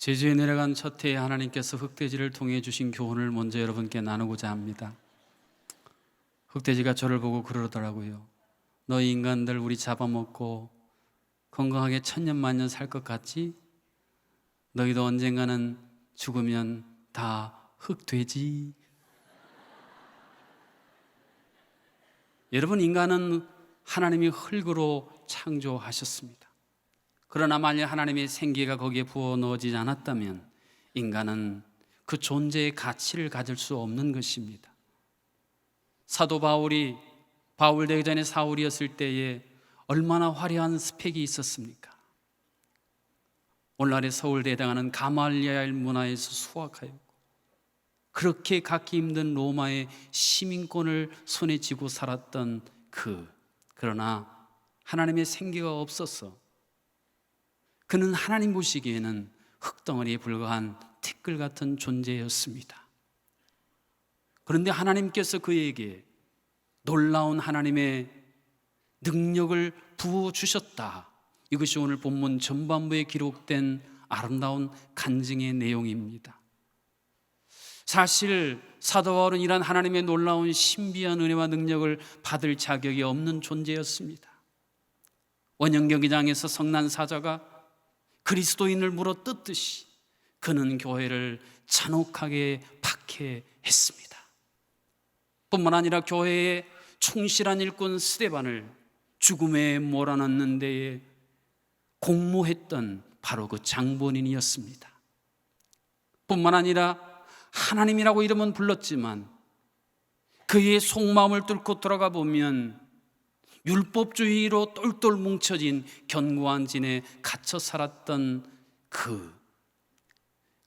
제주에 내려간 첫 해에 하나님께서 흑돼지를 통해 주신 교훈을 먼저 여러분께 나누고자 합니다. 흑돼지가 저를 보고 그러더라고요. 너희 인간들 우리 잡아먹고 건강하게 천년만년 살 것 같지? 너희도 언젠가는 죽으면 다 흑돼지. 여러분, 인간은 하나님이 흙으로 창조하셨습니다. 그러나 만약 하나님의 생기가 거기에 부어 넣어지지 않았다면 인간은 그 존재의 가치를 가질 수 없는 것입니다. 사도 바울이 바울 되기 전에 사울이었을 때에 얼마나 화려한 스펙이 있었습니까? 오늘날의 서울대에 해당하는 가말리엘 문화에서 수학하였고 그렇게 갖기 힘든 로마의 시민권을 손에 쥐고 살았던 그러나 하나님의 생기가 없어서 그는 하나님 보시기에는 흙덩어리에 불과한 티끌 같은 존재였습니다. 그런데 하나님께서 그에게 놀라운 하나님의 능력을 부어주셨다. 이것이 오늘 본문 전반부에 기록된 아름다운 간증의 내용입니다. 사실 사도 바울은 이러한 하나님의 놀라운 신비한 은혜와 능력을 받을 자격이 없는 존재였습니다. 원형 경기장에서 성난 사자가 그리스도인을 물어 뜯듯이 그는 교회를 잔혹하게 박해했습니다. 뿐만 아니라 교회의 충실한 일꾼 스데반을 죽음에 몰아넣는 데에 공모했던 바로 그 장본인이었습니다. 뿐만 아니라 하나님이라고 이름은 불렀지만 그의 속마음을 뚫고 돌아가 보면 율법주의로 똘똘 뭉쳐진 견고한 진에 갇혀 살았던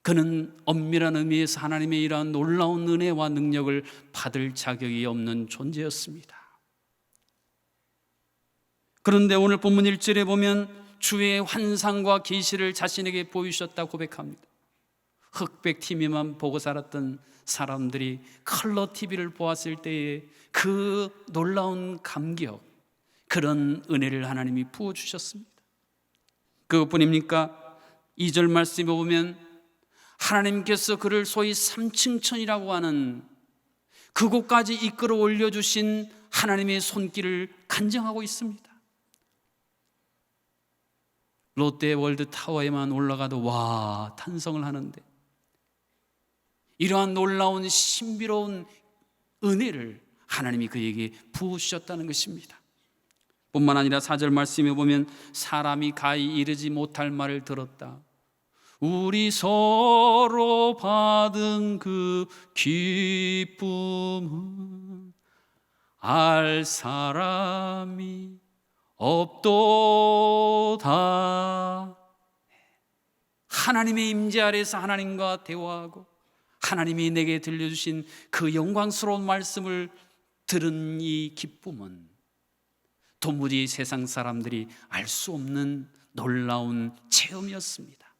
그는 엄밀한 의미에서 하나님의 이러한 놀라운 은혜와 능력을 받을 자격이 없는 존재였습니다. 그런데 오늘 본문 1절에 보면 주의 환상과 계시를 자신에게 보이셨다고 고백합니다. 흑백 TV만 보고 살았던 사람들이 컬러 TV를 보았을 때에 그 놀라운 감격, 그런 은혜를 하나님이 부어주셨습니다. 그것뿐입니까? 2절 말씀에 보면 하나님께서 그를 소위 삼층천이라고 하는 그곳까지 이끌어 올려주신 하나님의 손길을 간증하고 있습니다. 롯데월드 타워에만 올라가도 와 탄성을 하는데 이러한 놀라운 신비로운 은혜를 하나님이 그에게 부으셨다는 것입니다. 뿐만 아니라 4절 말씀에 보면 사람이 가히 이르지 못할 말을 들었다. 우리 서로 받은 그 기쁨은 알 사람이 없도다. 하나님의 임재 아래서 하나님과 대화하고 하나님이 내게 들려주신 그 영광스러운 말씀을 들은 이 기쁨은 도무지 세상 사람들이 알 수 없는 놀라운 체험이었습니다.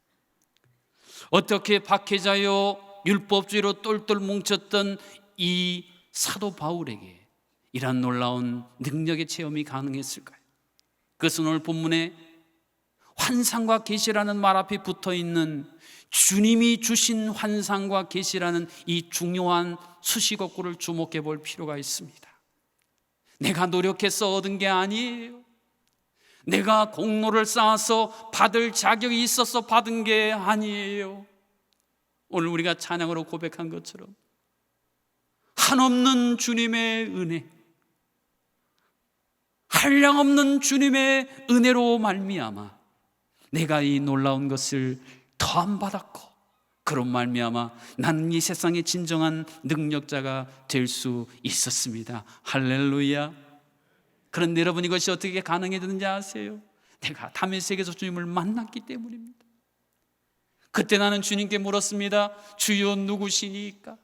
어떻게 박해자요 율법주의로 똘똘 뭉쳤던 이 사도 바울에게 이러한 놀라운 능력의 체험이 가능했을까요? 그것은 오늘 본문에 환상과 계시라는 말 앞에 붙어있는 주님이 주신 환상과 계시라는 이 중요한 수식어구를 주목해 볼 필요가 있습니다. 내가 노력해서 얻은 게 아니에요. 내가 공로를 쌓아서 받을 자격이 있어서 받은 게 아니에요. 오늘 우리가 찬양으로 고백한 것처럼 한없는 주님의 은혜, 한량없는 주님의 은혜로 말미암아 내가 이 놀라운 것을 더함 받았고 그런 말미암아 나는 이 세상의 진정한 능력자가 될 수 있었습니다. 할렐루야. 그런데 여러분, 이것이 어떻게 가능해졌는지 아세요? 내가 다메섹에서 주님을 만났기 때문입니다. 그때 나는 주님께 물었습니다. 주여 누구시니까?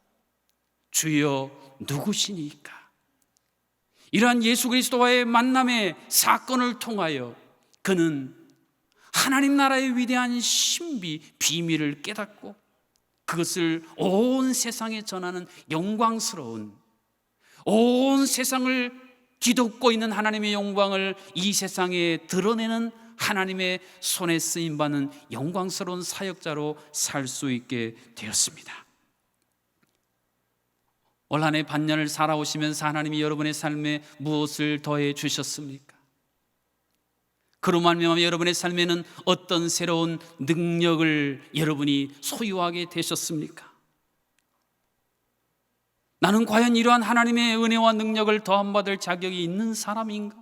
주여 누구시니까? 이러한 예수 그리스도와의 만남의 사건을 통하여 그는 하나님 나라의 위대한 신비, 비밀을 깨닫고 그것을 온 세상에 전하는 영광스러운, 온 세상을 뒤덮고 있는 하나님의 영광을 이 세상에 드러내는 하나님의 손에 쓰임받는 영광스러운 사역자로 살 수 있게 되었습니다. 올 한 해 반년을 살아오시면서 하나님이 여러분의 삶에 무엇을 더해 주셨습니까? 그로 말미암아 여러분의 삶에는 어떤 새로운 능력을 여러분이 소유하게 되셨습니까? 나는 과연 이러한 하나님의 은혜와 능력을 더함받을 자격이 있는 사람인가?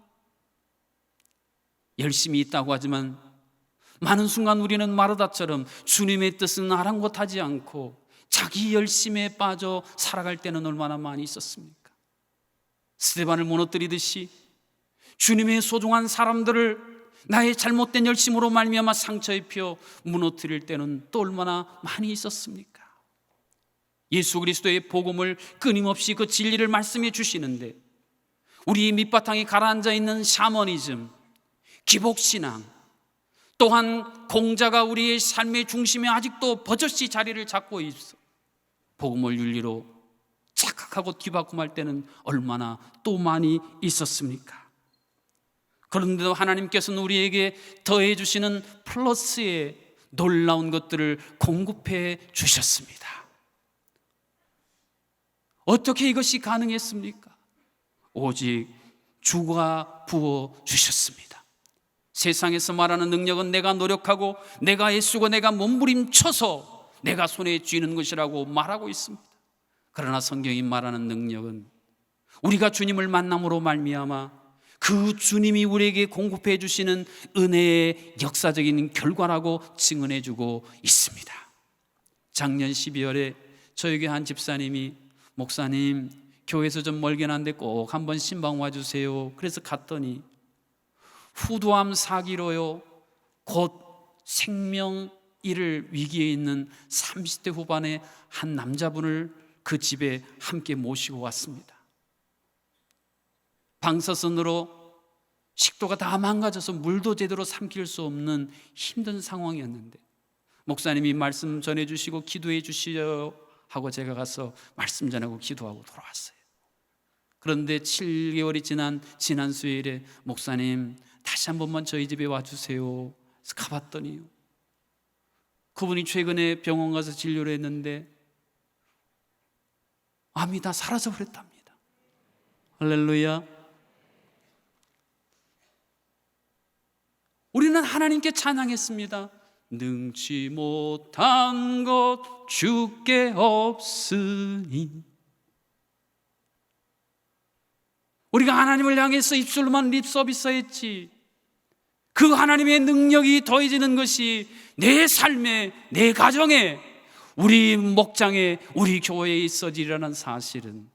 열심히 있다고 하지만 많은 순간 우리는 마르다처럼 주님의 뜻은 아랑곳하지 않고 자기 열심에 빠져 살아갈 때는 얼마나 많이 있었습니까? 스데반을 무너뜨리듯이 주님의 소중한 사람들을 나의 잘못된 열심으로 말미암아 상처 입혀 무너뜨릴 때는 또 얼마나 많이 있었습니까? 예수 그리스도의 복음을 끊임없이 그 진리를 말씀해 주시는데 우리 밑바탕에 가라앉아 있는 샤머니즘, 기복신앙, 또한 공자가 우리의 삶의 중심에 아직도 버젓이 자리를 잡고 있어 복음을 윤리로 착각하고 뒤바꿈할 때는 얼마나 또 많이 있었습니까? 그런데도 하나님께서는 우리에게 더해 주시는 플러스의 놀라운 것들을 공급해 주셨습니다. 어떻게 이것이 가능했습니까? 오직 주가 부어 주셨습니다. 세상에서 말하는 능력은 내가 노력하고 내가 애쓰고 내가 몸부림쳐서 내가 손에 쥐는 것이라고 말하고 있습니다. 그러나 성경이 말하는 능력은 우리가 주님을 만남으로 말미암아 그 주님이 우리에게 공급해 주시는 은혜의 역사적인 결과라고 증언해 주고 있습니다. 작년 12월에 저에게 한 집사님이 목사님 교회에서 좀 멀긴 한데 꼭 한번 신방 와주세요. 그래서 갔더니 후두암 사기로요 곧 생명 잃을 위기에 있는 30대 후반의 한 남자분을 그 집에 함께 모시고 왔습니다. 방사선으로 식도가 다 망가져서 물도 제대로 삼킬 수 없는 힘든 상황이었는데 목사님이 말씀 전해주시고 기도해 주시오 하고 제가 가서 말씀 전하고 기도하고 돌아왔어요. 그런데 7개월이 지난 수요일에 목사님 다시 한 번만 저희 집에 와주세요. 그래서 가봤더니요 그분이 최근에 병원 가서 진료를 했는데 암이 다 사라져 버렸답니다. 할렐루야. 우리는 하나님께 찬양했습니다. 능치 못한 것 주께 없으니. 우리가 하나님을 향해서 입술로만 립서비스했지 그 하나님의 능력이 더해지는 것이 내 삶에, 내 가정에, 우리 목장에, 우리 교회에 있어지라는 사실은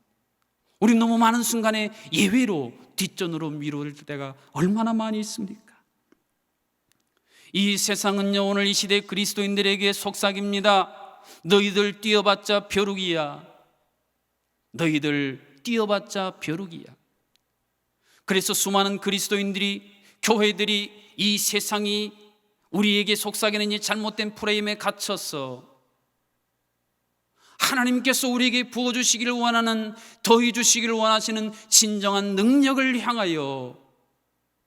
우리 너무 많은 순간에 예외로 뒷전으로 미룰 때가 얼마나 많이 있습니까? 이 세상은요 오늘 이 시대 그리스도인들에게 속삭입니다. 너희들 뛰어봤자 벼룩이야. 너희들 뛰어봤자 벼룩이야. 그래서 수많은 그리스도인들이, 교회들이 이 세상이 우리에게 속삭이는 이 잘못된 프레임에 갇혀서 하나님께서 우리에게 부어주시기를 원하는, 더해주시기를 원하시는 진정한 능력을 향하여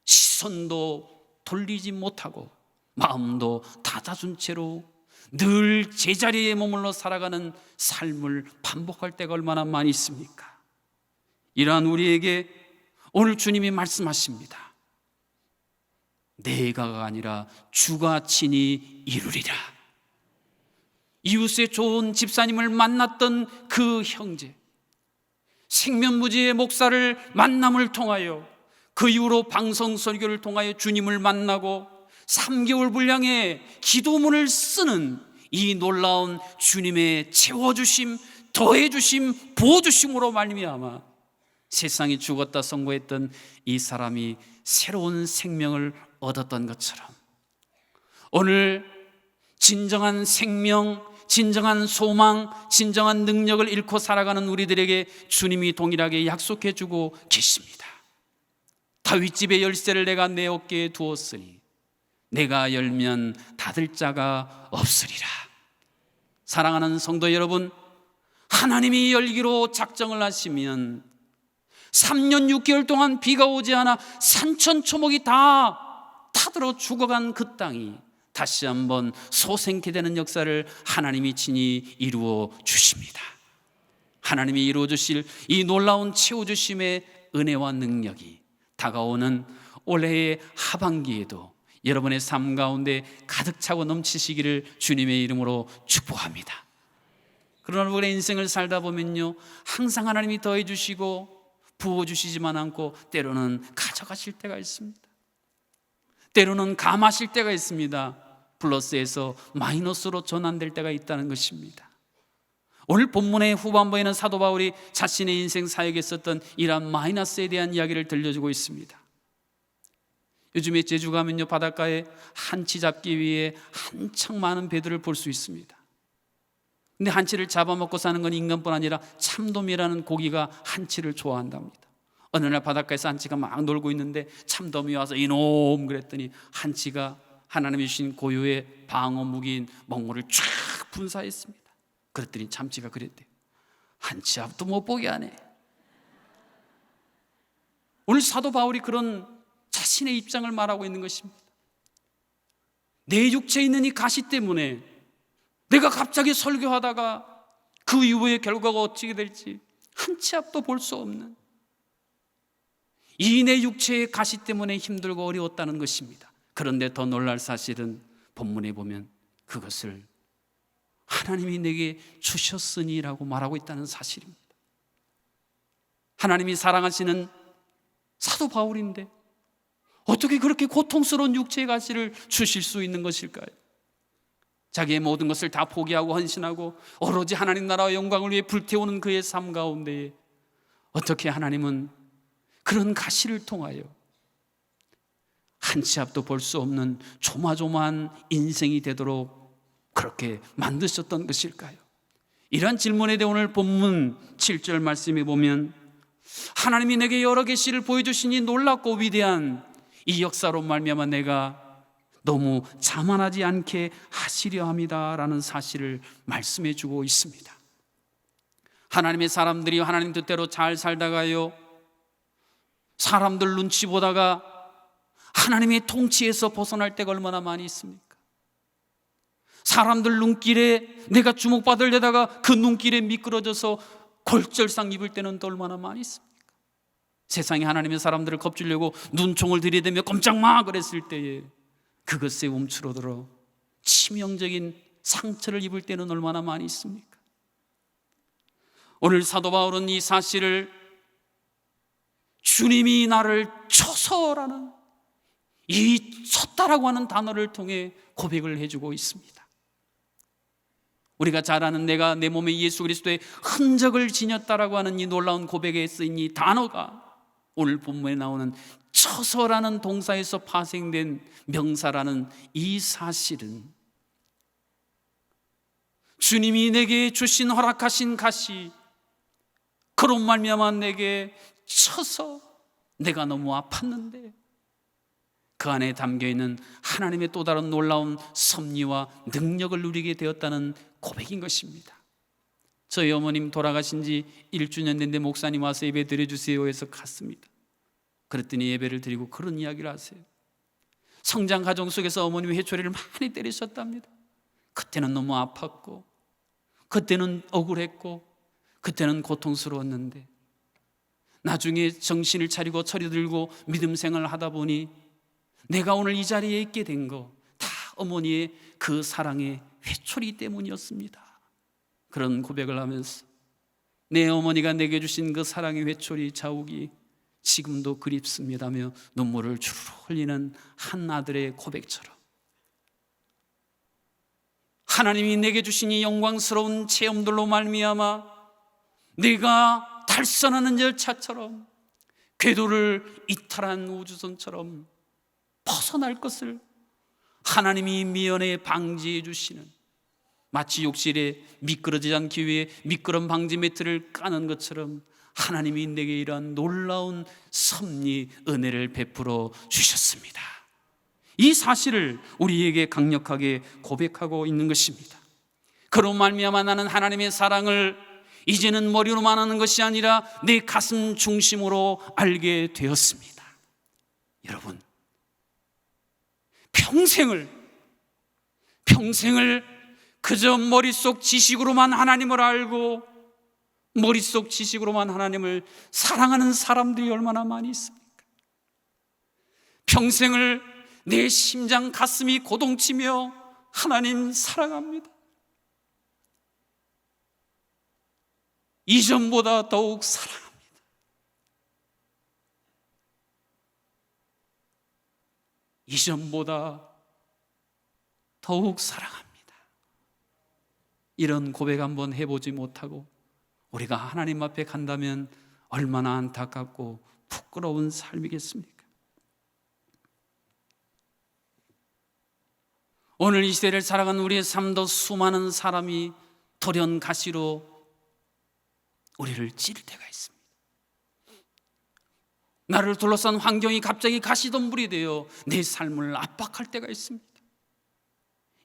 시선도 돌리지 못하고 마음도 닫아준 채로 늘 제자리에 머물러 살아가는 삶을 반복할 때가 얼마나 많이 있습니까? 이러한 우리에게 오늘 주님이 말씀하십니다. 내가가 아니라 주가 친히 이루리라. 이웃의 좋은 집사님을 만났던 그 형제, 생명부지의 목사를 만남을 통하여 그 이후로 방송 설교를 통하여 주님을 만나고 3개월 분량의 기도문을 쓰는 이 놀라운 주님의 채워주심, 더해주심, 부어주심으로 말미암아 세상이 죽었다 선고했던 이 사람이 새로운 생명을 얻었던 것처럼 오늘 진정한 생명, 진정한 소망, 진정한 능력을 잃고 살아가는 우리들에게 주님이 동일하게 약속해 주고 계십니다. 다윗집의 열쇠를 내가 내 어깨에 두었으니 내가 열면 닫을 자가 없으리라. 사랑하는 성도 여러분, 하나님이 열기로 작정을 하시면 3년 6개월 동안 비가 오지 않아 산천초목이 다 타들어 죽어간 그 땅이 다시 한번 소생케 되는 역사를 하나님이 친히 이루어 주십니다. 하나님이 이루어 주실 이 놀라운 채워주심의 은혜와 능력이 다가오는 올해의 하반기에도 여러분의 삶 가운데 가득 차고 넘치시기를 주님의 이름으로 축복합니다. 그러나 우리의 인생을 살다 보면요, 항상 하나님이 더해 주시고 부어주시지만 않고 때로는 가져가실 때가 있습니다. 때로는 감하실 때가 있습니다. 플러스에서 마이너스로 전환될 때가 있다는 것입니다. 오늘 본문의 후반부에는 사도 바울이 자신의 인생 사역에 썼던 이러한 마이너스에 대한 이야기를 들려주고 있습니다. 요즘에 제주 가면요, 바닷가에 한치 잡기 위해 한창 많은 배들을 볼 수 있습니다. 근데 한치를 잡아먹고 사는 건 인간뿐 아니라 참돔이라는 고기가 한치를 좋아한답니다. 어느 날 바닷가에서 한치가 막 놀고 있는데 참돔이 와서 이놈 그랬더니 한치가 하나님이 주신 고유의 방어 무기인 먹물을 쫙 분사했습니다. 그랬더니 참치가 그랬대요. 한치 앞도 못 보게 하네. 오늘 사도 바울이 그런 자신의 입장을 말하고 있는 것입니다. 내 육체에 있는 이 가시 때문에 내가 갑자기 설교하다가 그 이후의 결과가 어찌게 될지 한치 앞도 볼 수 없는 이 내 육체의 가시 때문에 힘들고 어려웠다는 것입니다. 그런데 더 놀랄 사실은 본문에 보면 그것을 하나님이 내게 주셨으니라고 말하고 있다는 사실입니다. 하나님이 사랑하시는 사도 바울인데 어떻게 그렇게 고통스러운 육체의 가시를 주실 수 있는 것일까요? 자기의 모든 것을 다 포기하고 헌신하고 오로지 하나님 나라와 영광을 위해 불태우는 그의 삶 가운데 어떻게 하나님은 그런 가시를 통하여 한치 앞도 볼 수 없는 조마조마한 인생이 되도록 그렇게 만드셨던 것일까요? 이러한 질문에 대해 오늘 본문 7절 말씀에 보면 하나님이 내게 여러 계시를 보여주시니 놀랍고 위대한 이 역사로 말미암아 내가 너무 자만하지 않게 하시려 합니다라는 사실을 말씀해 주고 있습니다. 하나님의 사람들이 하나님 뜻대로 잘 살다가요, 사람들 눈치 보다가 하나님의 통치에서 벗어날 때가 얼마나 많이 있습니까? 사람들 눈길에 내가 주목받으려다가 그 눈길에 미끄러져서 골절상 입을 때는 또 얼마나 많이 있습니까? 세상에 하나님의 사람들을 겁주려고 눈총을 들이대며 꼼짝 마 그랬을 때에 그것에 움츠러들어 치명적인 상처를 입을 때는 얼마나 많이 있습니까? 오늘 사도 바울은 이 사실을 주님이 나를 쳐서라는 이 쳤다라고 하는 단어를 통해 고백을 해주고 있습니다. 우리가 잘 아는 내가 내 몸에 예수 그리스도의 흔적을 지녔다라고 하는 이 놀라운 고백에 쓰인 이 단어가 오늘 본문에 나오는 쳐서라는 동사에서 파생된 명사라는 이 사실은 주님이 내게 주신 허락하신 가시, 그런 말미암아 내게 쳐서 내가 너무 아팠는데 그 안에 담겨있는 하나님의 또 다른 놀라운 섭리와 능력을 누리게 되었다는 고백인 것입니다. 저희 어머님 돌아가신 지 1주년 됐는데 목사님 와서 예배 드려주세요 해서 갔습니다. 그랬더니 예배를 드리고 그런 이야기를 하세요. 성장 가정 속에서 어머님이 회초리를 많이 때리셨답니다. 그때는 너무 아팠고 그때는 억울했고 그때는 고통스러웠는데 나중에 정신을 차리고 철이 들고 믿음 생활을 하다 보니 내가 오늘 이 자리에 있게 된 거 다 어머니의 그 사랑의 회초리 때문이었습니다. 그런 고백을 하면서 내 어머니가 내게 주신 그 사랑의 회초리 자욱이 지금도 그립습니다며 눈물을 주르르 흘리는 한 아들의 고백처럼 하나님이 내게 주신 이 영광스러운 체험들로 말미암아 내가 달선하는 열차처럼 궤도를 이탈한 우주선처럼 벗어날 것을 하나님이 미연에 방지해 주시는, 마치 욕실에 미끄러지지 않기 위해 미끄럼 방지 매트를 까는 것처럼 하나님이 내게 이러한 놀라운 섭리 은혜를 베풀어 주셨습니다. 이 사실을 우리에게 강력하게 고백하고 있는 것입니다. 그로 말미암아 나는 하나님의 사랑을 이제는 머리로만 하는 것이 아니라 내 가슴 중심으로 알게 되었습니다. 여러분, 평생을 그저 머릿속 지식으로만 하나님을 알고 머릿속 지식으로만 하나님을 사랑하는 사람들이 얼마나 많이 있습니까? 평생을 내 심장 가슴이 고동치며 하나님 사랑합니다. 이전보다 더욱 사랑합니다. 이전보다 더욱 사랑합니다. 이런 고백 한번 해보지 못하고 우리가 하나님 앞에 간다면 얼마나 안타깝고 부끄러운 삶이겠습니까? 오늘 이 시대를 살아가는 우리의 삶도 수많은 사람이 돌연 가시로 우리를 찌를 때가 있습니다. 나를 둘러싼 환경이 갑자기 가시덤불이 되어 내 삶을 압박할 때가 있습니다.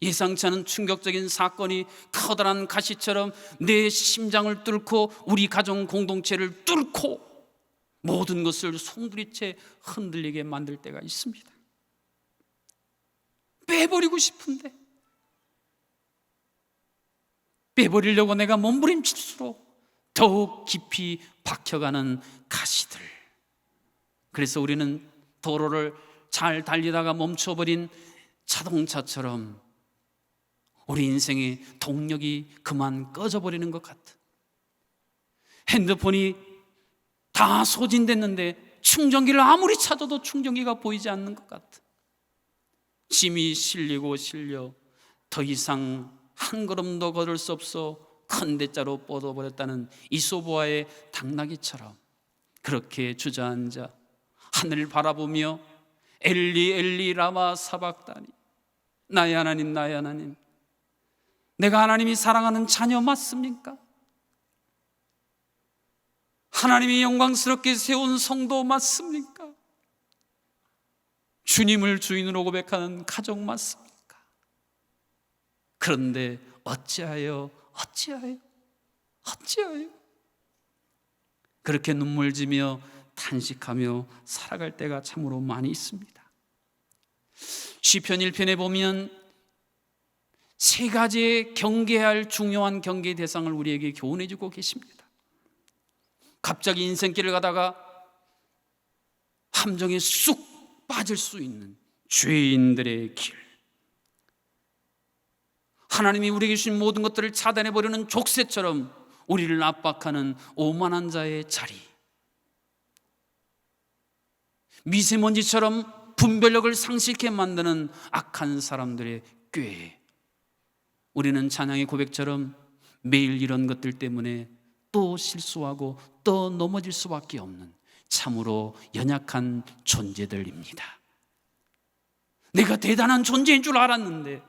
예상치 않은 충격적인 사건이 커다란 가시처럼 내 심장을 뚫고 우리 가정 공동체를 뚫고 모든 것을 송두리째 흔들리게 만들 때가 있습니다. 빼버리고 싶은데 빼버리려고 내가 몸부림칠수록 더욱 깊이 박혀가는 가시들. 그래서 우리는 도로를 잘 달리다가 멈춰버린 자동차처럼 우리 인생의 동력이 그만 꺼져버리는 것 같은, 핸드폰이 다 소진됐는데 충전기를 아무리 찾아도 충전기가 보이지 않는 것 같은, 짐이 실리고 실려 더 이상 한 걸음도 걸을 수 없어 큰 대자로 뻗어버렸다는 이소부아의 당나귀처럼 그렇게 주저앉아 하늘을 바라보며 엘리 엘리 라마 사박다니, 나의 하나님 나의 하나님, 내가 하나님이 사랑하는 자녀 맞습니까? 하나님이 영광스럽게 세운 성도 맞습니까? 주님을 주인으로 고백하는 가족 맞습니까? 그런데 어찌하여 그렇게 눈물지며 탄식하며 살아갈 때가 참으로 많이 있습니다. 시편 1편에 보면 세 가지의 경계해야 할 중요한 경계 대상을 우리에게 교훈해 주고 계십니다. 갑자기 인생길을 가다가 함정에 쑥 빠질 수 있는 죄인들의 길, 하나님이 우리에게 주신 모든 것들을 차단해 버리는 족쇄처럼 우리를 압박하는 오만한 자의 자리, 미세먼지처럼 분별력을 상실케 만드는 악한 사람들의 꾀. 우리는 찬양의 고백처럼 매일 이런 것들 때문에 또 실수하고 또 넘어질 수밖에 없는 참으로 연약한 존재들입니다. 내가 대단한 존재인 줄 알았는데,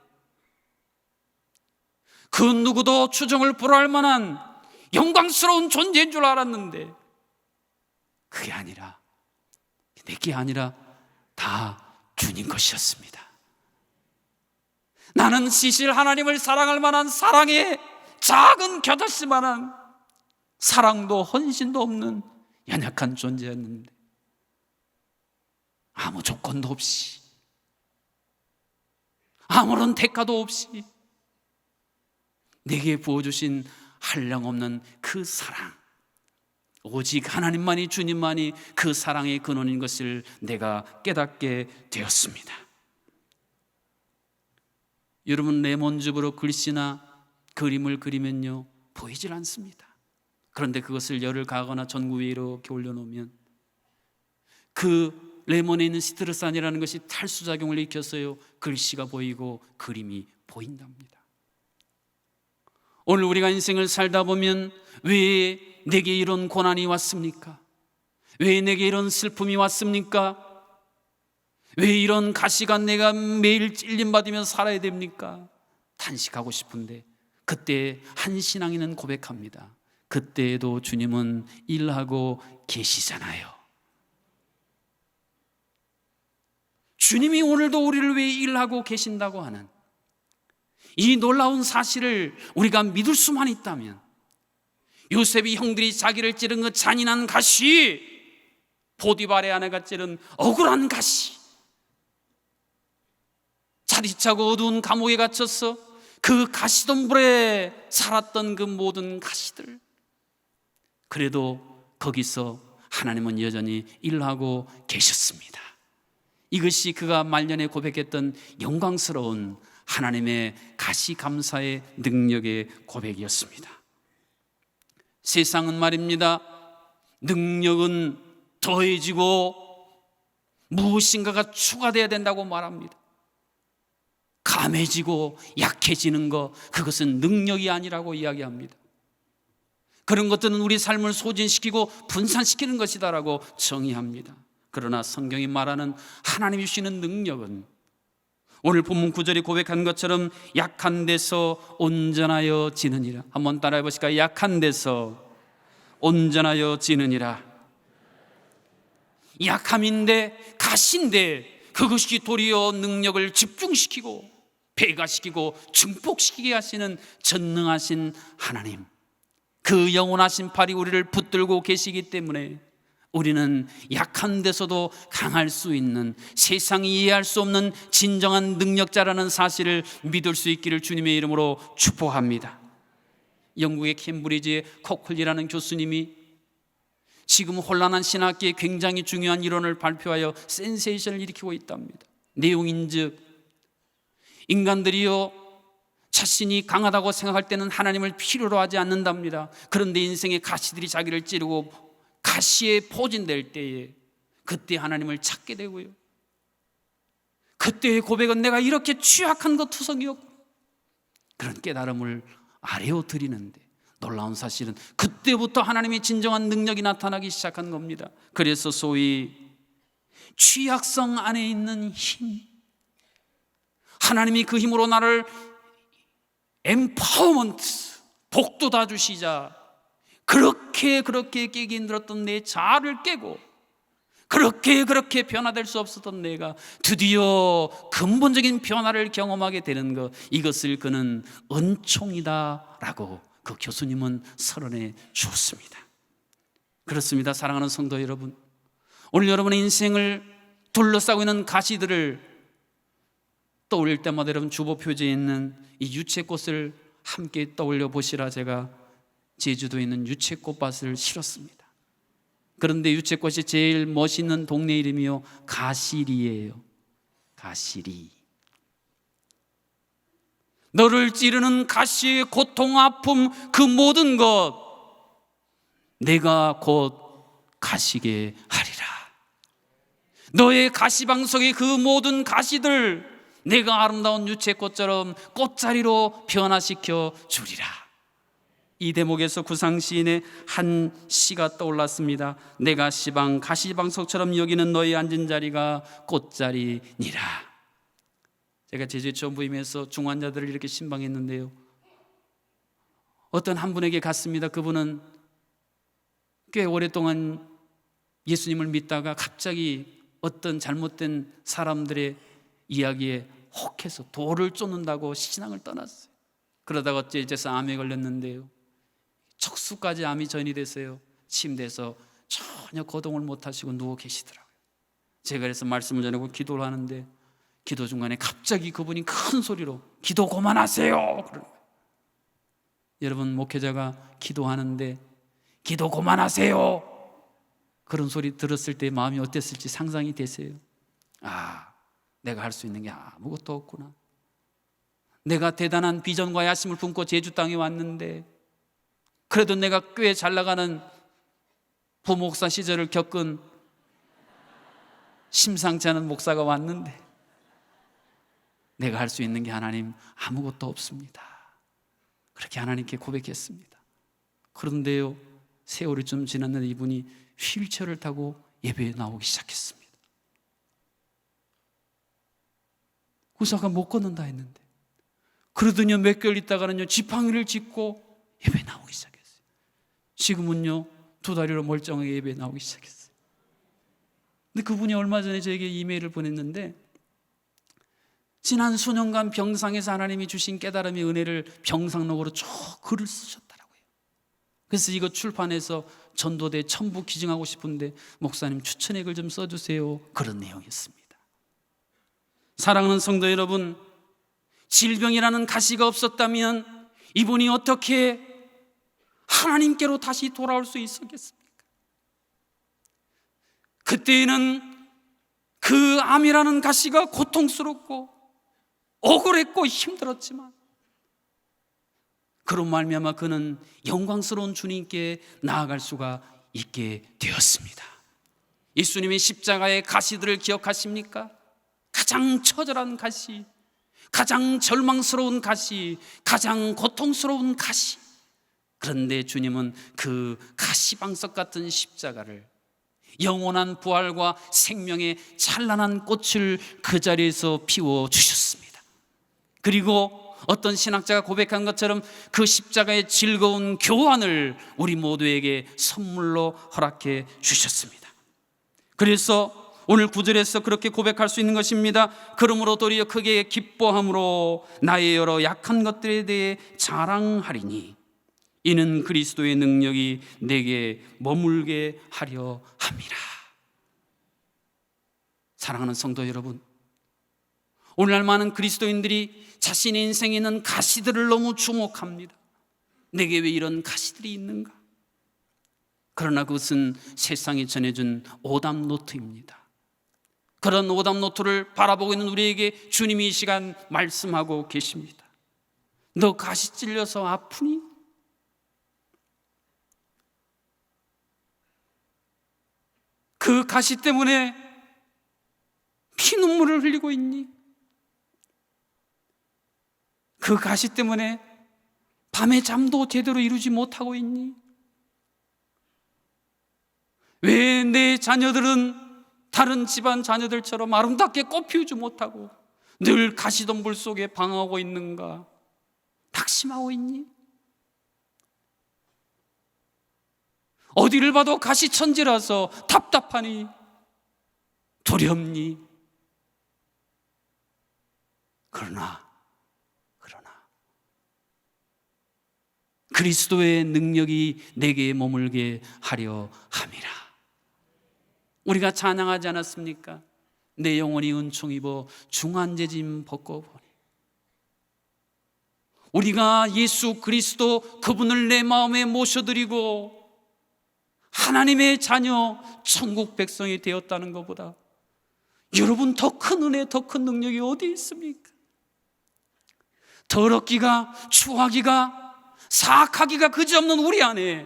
그 누구도 추정을 불허할 만한 영광스러운 존재인 줄 알았는데, 그게 아니라, 내게 아니라 다 주님 것이었습니다. 나는 시실 하나님을 사랑할 만한 사랑의 작은 겨자씨만한 사랑도 헌신도 없는 연약한 존재였는데, 아무 조건도 없이, 아무런 대가도 없이 내게 부어주신 한량없는 그 사랑, 오직 하나님만이, 주님만이 그 사랑의 근원인 것을 내가 깨닫게 되었습니다. 여러분, 레몬즙으로 글씨나 그림을 그리면요 보이질 않습니다. 그런데 그것을 열을 가하거나 전구 위에 이렇게 올려놓으면 그 레몬에 있는 시트르산이라는 것이 탈수작용을 일으켜서요 글씨가 보이고 그림이 보인답니다. 오늘 우리가 인생을 살다 보면 왜 내게 이런 고난이 왔습니까? 왜 내게 이런 슬픔이 왔습니까? 왜 이런 가시가 내가 매일 찔림받으며 살아야 됩니까? 탄식하고 싶은데 그때 한 신앙인은 고백합니다. 그때에도 주님은 일하고 계시잖아요. 주님이 오늘도 우리를 위해 일하고 계신다고 하는 이 놀라운 사실을 우리가 믿을 수만 있다면, 요셉이 형들이 자기를 찌른 그 잔인한 가시, 보디발의 아내가 찌른 억울한 가시, 살이 차고 어두운 감옥에 갇혀서 그 가시덤불에 살았던 그 모든 가시들, 그래도 거기서 하나님은 여전히 일하고 계셨습니다. 이것이 그가 말년에 고백했던 영광스러운 하나님의 가시 감사의 능력의 고백이었습니다. 세상은 말입니다, 능력은 더해지고 무엇인가가 추가되어야 된다고 말합니다. 감해지고 약해지는 것, 그것은 능력이 아니라고 이야기합니다. 그런 것들은 우리 삶을 소진시키고 분산시키는 것이다라고 정의합니다. 그러나 성경이 말하는 하나님이 주시는 능력은 오늘 본문 9절에 고백한 것처럼 약한 데서 온전하여 지느니라. 한번 따라해 보실까요? 약한 데서 온전하여 지느니라. 약함인데, 가시인데, 그것이 도리어 능력을 집중시키고 배가시키고 증폭시키게 하시는 전능하신 하나님, 그 영원하신 팔이 우리를 붙들고 계시기 때문에 우리는 약한 데서도 강할 수 있는, 세상이 이해할 수 없는 진정한 능력자라는 사실을 믿을 수 있기를 주님의 이름으로 축복합니다. 영국의 캠브리지의 코클리라는 교수님이 지금 혼란한 신학계에 굉장히 중요한 이론을 발표하여 센세이션을 일으키고 있답니다. 내용인즉, 인간들이요 자신이 강하다고 생각할 때는 하나님을 필요로 하지 않는답니다. 그런데 인생의 가시들이 자기를 찌르고 가시에 포진될 때에 그때 하나님을 찾게 되고요, 그때의 고백은 내가 이렇게 취약한 것 투성이었고, 그런 깨달음을 아뢰어 드리는데 놀라운 사실은 그때부터 하나님의 진정한 능력이 나타나기 시작한 겁니다. 그래서 소위 취약성 안에 있는 힘, 하나님이 그 힘으로 나를 엠파워먼트, 복돋아 주시자 그렇게 깨기 힘들었던 내 자아를 깨고 그렇게 변화될 수 없었던 내가 드디어 근본적인 변화를 경험하게 되는 것, 이것을 그는 은총이다라고 그 교수님은 선언해 주었습니다. 그렇습니다. 사랑하는 성도 여러분, 오늘 여러분의 인생을 둘러싸고 있는 가시들을 떠올릴 때마다 여러분 주보 표지에 있는 이 유채꽃을 함께 떠올려 보시라. 제가 제주도에 있는 유채꽃밭을 실었습니다. 그런데 유채꽃이 제일 멋있는 동네 이름이요, 가시리예요. 가시리. 너를 찌르는 가시의 고통, 아픔, 그 모든 것 내가 곧 가시게 하리라. 너의 가시방석의 그 모든 가시들 내가 아름다운 유채꽃처럼 꽃자리로 변화시켜 주리라. 이 대목에서 구상시인의 한 시가 떠올랐습니다. 내가 가시방석처럼 여기는 너의 앉은 자리가 꽃자리니라. 제가 제주에 처음 부임해서 중환자들을 이렇게 신방했는데요, 어떤 한 분에게 갔습니다. 그분은 꽤 오랫동안 예수님을 믿다가 갑자기 어떤 잘못된 사람들의 이야기에 혹해서 돌을 쫓는다고 신앙을 떠났어요. 그러다가 어째서 암에 걸렸는데요, 척수까지 암이 전이 됐어요. 침대에서 전혀 거동을 못하시고 누워 계시더라고요. 제가 그래서 말씀을 전하고 기도를 하는데 기도 중간에 갑자기 그분이 큰 소리로 기도 그만하세요. 여러분, 목회자가 기도하는데 기도 그만하세요 그런 소리 들었을 때 마음이 어땠을지 상상이 되세요? 아, 내가 할 수 있는 게 아무것도 없구나. 내가 대단한 비전과 야심을 품고 제주 땅에 왔는데, 그래도 내가 꽤 잘 나가는 부목사 시절을 겪은 심상치 않은 목사가 왔는데 내가 할 수 있는 게 하나님 아무것도 없습니다. 그렇게 하나님께 고백했습니다. 그런데요, 세월이 좀 지났는데 이분이 휠체어를 타고 예배에 나오기 시작했습니다. 의사가 못 걷는다 했는데, 그러더니 몇 개월 있다가는요 지팡이를 짚고 예배에 나오기 시작했어요. 지금은요 2다리로 멀쩡하게 예배에 나오기 시작했어요. 근데 그분이 얼마 전에 저에게 이메일을 보냈는데, 지난 수년간 병상에서 하나님이 주신 깨달음의 은혜를 병상록으로 쭉 글을 쓰셨더라고요. 그래서 이거 출판해서 전도대 첨부 기증하고 싶은데 목사님 추천의 글 좀 써주세요, 그런 내용이었습니다. 사랑하는 성도 여러분, 질병이라는 가시가 없었다면 이분이 어떻게 하나님께로 다시 돌아올 수 있었겠습니까? 그때에는 그 암이라는 가시가 고통스럽고 억울했고 힘들었지만 그런 말미암아 그는 영광스러운 주님께 나아갈 수가 있게 되었습니다. 예수님의 십자가의 가시들을 기억하십니까? 가장 처절한 가시, 가장 절망스러운 가시, 가장 고통스러운 가시. 그런데 주님은 그 가시방석 같은 십자가를 영원한 부활과 생명의 찬란한 꽃을 그 자리에서 피워주셨습니다. 그리고 어떤 신학자가 고백한 것처럼 그 십자가의 즐거운 교환을 우리 모두에게 선물로 허락해 주셨습니다. 그래서 오늘 9절에서 그렇게 고백할 수 있는 것입니다. 그러므로 도리어 크게 기뻐함으로 나의 여러 약한 것들에 대해 자랑하리니 이는 그리스도의 능력이 내게 머물게 하려 함이라. 사랑하는 성도 여러분, 오늘날 많은 그리스도인들이 자신의 인생에 있는 가시들을 너무 주목합니다. 내게 왜 이런 가시들이 있는가? 그러나 그것은 세상이 전해준 오답노트입니다. 그런 오답노트를 바라보고 있는 우리에게 주님이 이 시간 말씀하고 계십니다. 너 가시 찔려서 아프니? 그 가시 때문에 피눈물을 흘리고 있니? 그 가시 때문에 밤에 잠도 제대로 이루지 못하고 있니? 왜 내 자녀들은 다른 집안 자녀들처럼 아름답게 꽃 피우지 못하고 늘 가시덤불 속에 방황하고 있는가? 낙심하고 있니? 어디를 봐도 가시천지라서 답답하니? 두렵니? 그러나 그리스도의 능력이 내게 머물게 하려 함이라. 우리가 찬양하지 않았습니까? 내 영혼이 은총 입어 중한제짐 벗고 보니. 우리가 예수 그리스도 그분을 내 마음에 모셔드리고 하나님의 자녀 천국 백성이 되었다는 것보다 여러분 더 큰 은혜, 더 큰 능력이 어디 있습니까? 더럽기가, 추하기가, 사악하기가 그지없는 우리 안에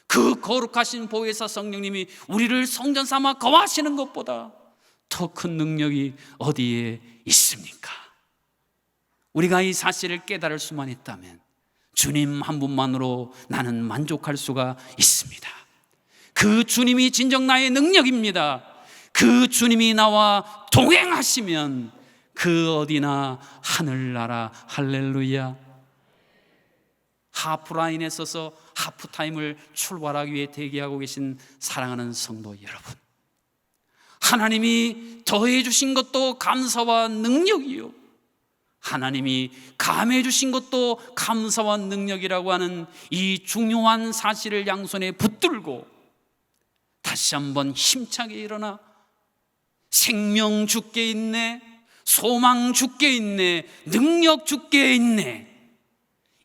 그 거룩하신 보혜사 성령님이 우리를 성전 삼아 거하시는 것보다 더 큰 능력이 어디에 있습니까? 우리가 이 사실을 깨달을 수만 있다면 주님 한 분만으로 나는 만족할 수가 있습니다. 그 주님이 진정 나의 능력입니다. 그 주님이 나와 동행하시면 그 어디나 하늘나라. 할렐루야. 하프라인에 서서 하프타임을 출발하기 위해 대기하고 계신 사랑하는 성도 여러분, 하나님이 더해 주신 것도 감사와 능력이요, 하나님이 감해 주신 것도 감사와 능력이라고 하는 이 중요한 사실을 양손에 붙들고 다시 한번 힘차게 일어나 생명 주께 있네, 소망 주께 있네, 능력 주께 있네,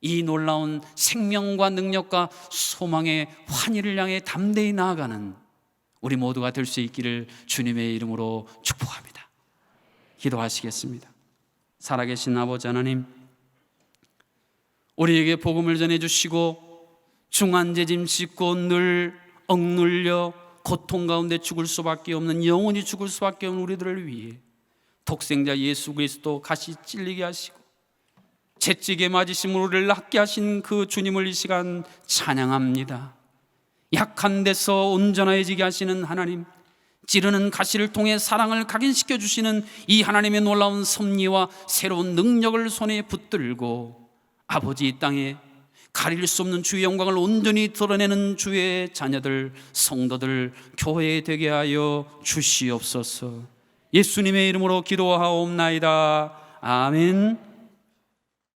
이 놀라운 생명과 능력과 소망의 환희를 향해 담대히 나아가는 우리 모두가 될 수 있기를 주님의 이름으로 축복합니다. 기도하시겠습니다. 살아계신 아버지 하나님, 우리에게 복음을 전해주시고 중한제짐 싣고 늘 억눌려 고통 가운데 죽을 수밖에 없는, 영원히 죽을 수밖에 없는 우리들을 위해 독생자 예수 그리스도 가시 찔리게 하시고 채찍에 맞으심으로 우리를 낫게 하신 그 주님을 이 시간 찬양합니다. 약한 데서 온전해지게 하시는 하나님, 찌르는 가시를 통해 사랑을 각인시켜 주시는 이 하나님의 놀라운 섭리와 새로운 능력을 손에 붙들고 아버지 이 땅에 가릴 수 없는 주의 영광을 온전히 드러내는 주의 자녀들, 성도들, 교회 되게 하여 주시옵소서. 예수님의 이름으로 기도하옵나이다. 아멘.